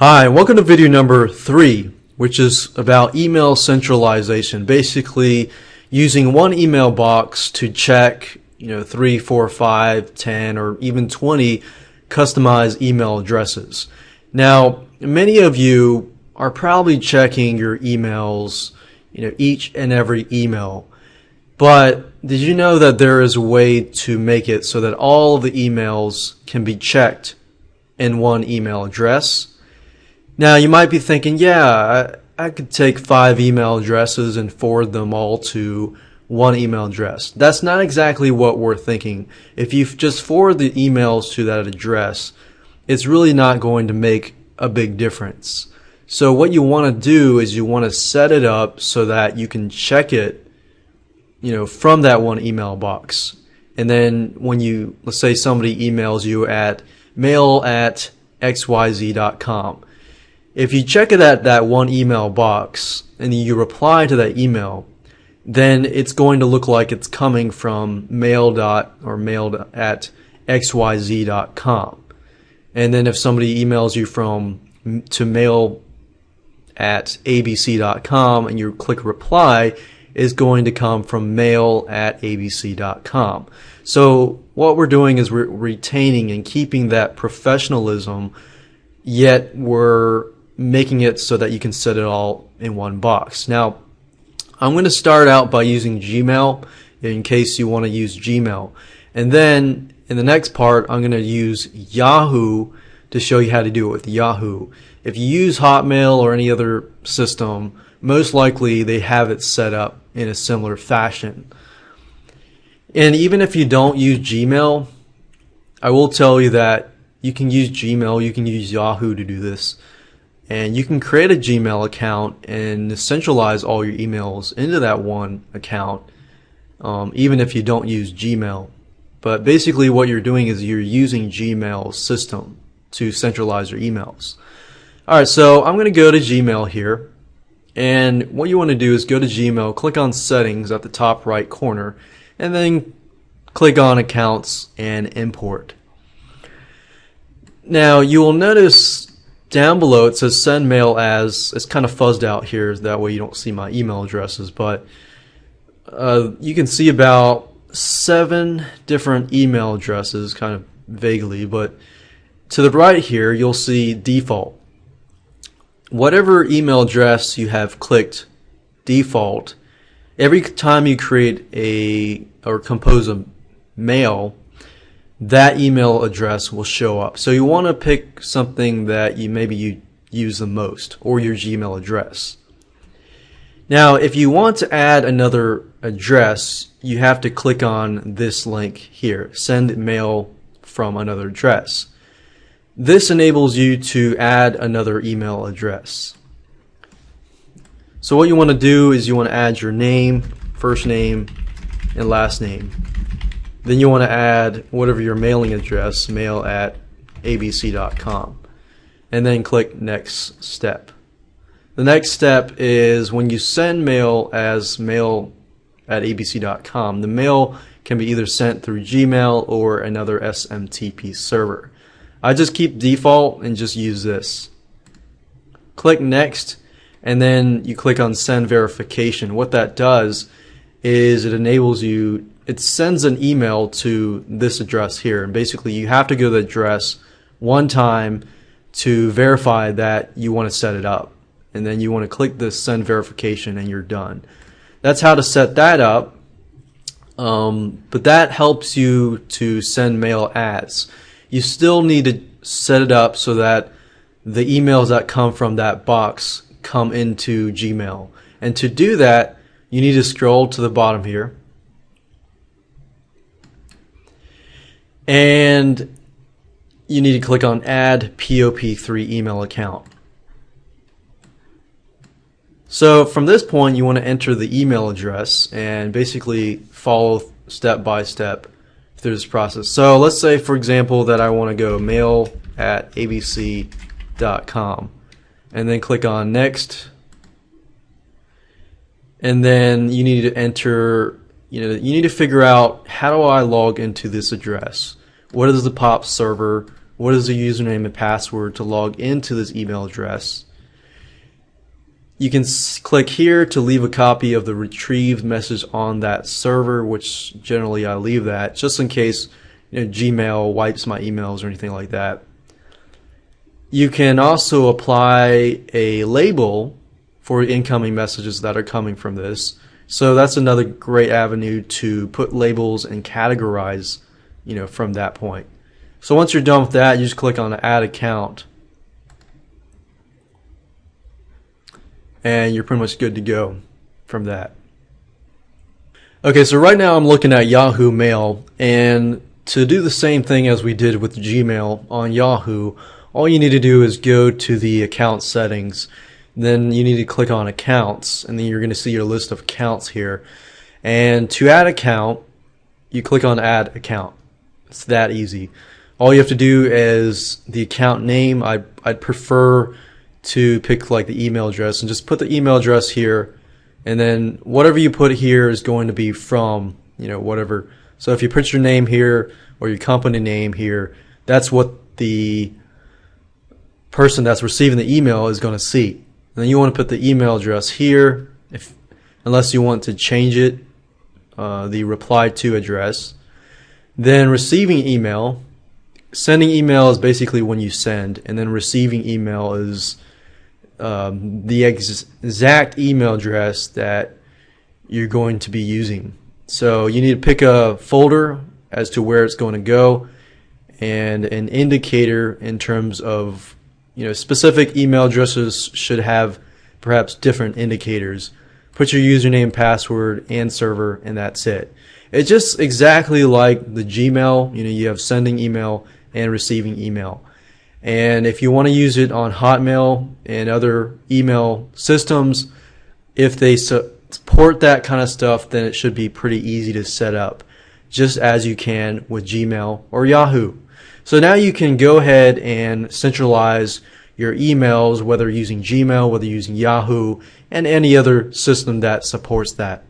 Hi, welcome to video number 3, which is about email centralization. Basically, using one email box to check, 3, 4, 5, 10, or even 20 customized email addresses. Now, many of you are probably checking your emails, each and every email. But did you know that there is a way to make it so that all of the emails can be checked in one email address? Now, you might be thinking, yeah, I could take 5 email addresses and forward them all to one email address. That's not exactly what we're thinking. If you just forward the emails to that address, it's really not going to make a big difference. So what you want to do is you want to set it up so that you can check it, from that one email box. And then when let's say somebody emails you at mail@xyz.com. If you check it at that one email box and you reply to that email, then it's going to look like it's coming from mailed@xyz.com. And then if somebody emails you to mail@abc.com and you click reply, is going to come from mail@abc.com. So what we're doing is we're retaining and keeping that professionalism, yet we're making it so that you can set it all in one box. Now, I'm going to start out by using Gmail in case you want to use Gmail. And then in the next part, I'm going to use Yahoo to show you how to do it with Yahoo. If you use Hotmail or any other system, most likely they have it set up in a similar fashion. And even if you don't use Gmail, I will tell you that you can use Gmail, you can use Yahoo to do this. And you can create a Gmail account and centralize all your emails into that one account, even if you don't use Gmail. But basically what you're doing is you're using Gmail's system to centralize your emails. Alright, so I'm going to go to Gmail here. And what you want to do is go to Gmail, click on Settings at the top right corner, and then click on Accounts and Import. Now you will notice down below it says send mail as. It's kind of fuzzed out here, that way you don't see my email addresses, but you can see about 7 different email addresses, kind of vaguely, but to the right here you'll see default. Whatever email address you have clicked default, every time you create or compose a mail, that email address will show up. So you want to pick something that you use the most, or your Gmail address. Now, if you want to add another address, you have to click on this link here, send mail from another address. This enables you to add another email address. So what you want to do is you want to add your name, first name, and last name. Then you want to add whatever your mailing address, mail@abc.com, and then click next step. The next step is when you send mail as mail@abc.com, the mail can be either sent through Gmail or another SMTP server. I just keep default and just use this. Click next, and then you click on send verification. What that does is it sends an email to this address here, and basically you have to go to the address one time to verify that you want to set it up, and then you want to click this send verification and you're done. That's how to set that up, but that helps you to send mail as. You still need to set it up so that the emails that come from that box come into Gmail, and to do that you need to scroll to the bottom here, and you need to click on Add POP3 Email Account. So from this point you want to enter the email address and basically follow step by step through this process. So let's say, for example, that I want to go mail@abc.com, and then click on next, and then you need to enter, you need to figure out, how do I log into this address? What is the POP server? what is the username and password to log into this email address. You can click here to leave a copy of the retrieved message on that server, which generally I leave that just in case Gmail wipes my emails or anything like that. You can also apply a label for incoming messages that are coming from this. So that's another great avenue to put labels and categorize, from that point. So once you're done with that, you just click on Add Account. And you're pretty much good to go from that. Okay, so right now I'm looking at Yahoo Mail, and to do the same thing as we did with Gmail on Yahoo, all you need to do is go to the account settings. Then you need to click on accounts, and then you're going to see your list of accounts here. And to add account, you click on Add Account. It's that easy. All you have to do is the account name. I'd prefer to pick like the email address and just put the email address here, and then whatever you put here is going to be from whatever. So if you put your name here or your company name here, that's what the person that's receiving the email is going to see. And then you want to put the email address here, unless you want to change it, the reply to address. Then receiving email. Sending email is basically when you send, and then receiving email is the exact email address that you're going to be using. So you need to pick a folder as to where it's going to go, and an indicator in terms of specific email addresses should have perhaps different indicators. Put your username, password, and server, and that's it. It's just exactly like the Gmail. You have sending email and receiving email. And if you want to use it on Hotmail and other email systems, if they support that kind of stuff, then it should be pretty easy to set up, just as you can with Gmail or Yahoo. So now you can go ahead and centralize your emails, whether using Gmail, whether using Yahoo, and any other system that supports that.